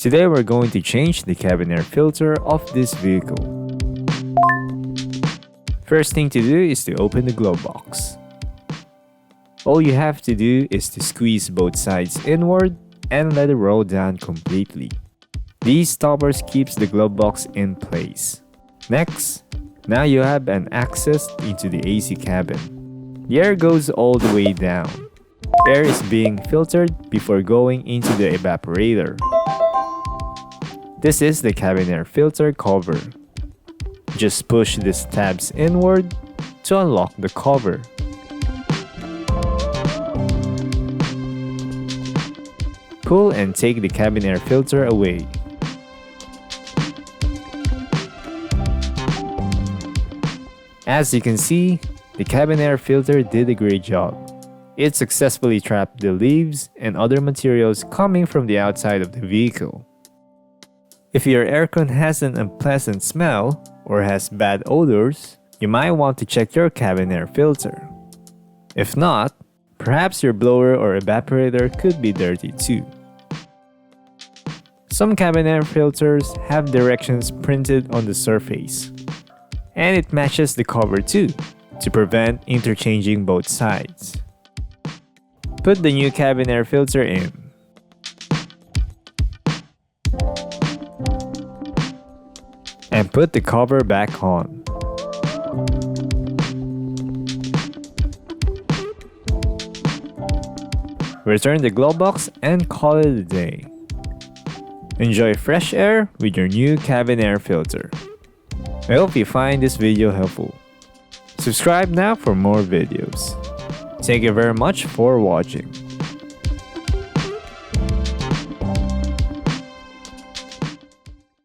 Today we're going to change the cabin air filter of this vehicle. First thing to do is to open the glove box. All you have to do is to squeeze both sides inward and let it roll down completely. These stoppers keeps the glove box in place. Next, now you have an access into the AC cabin. The air goes all the way down. Air is being filtered before going into the evaporator. This is the cabin air filter cover. Just push these tabs inward to unlock the cover. Pull and take the cabin air filter away. As you can see, the cabin air filter did a great job. It successfully trapped the leaves and other materials coming from the outside of the vehicle. If your aircon has an unpleasant smell or has bad odors, you might want to check your cabin air filter. If not, perhaps your blower or evaporator could be dirty too. Some cabin air filters have directions printed on the surface, and it matches the cover too, to prevent interchanging both sides. Put the new cabin air filter in. And put the cover back on. Return the glove box and call it a day. Enjoy fresh air with your new cabin air filter. I hope you find this video helpful. Subscribe now for more videos. Thank you very much for watching.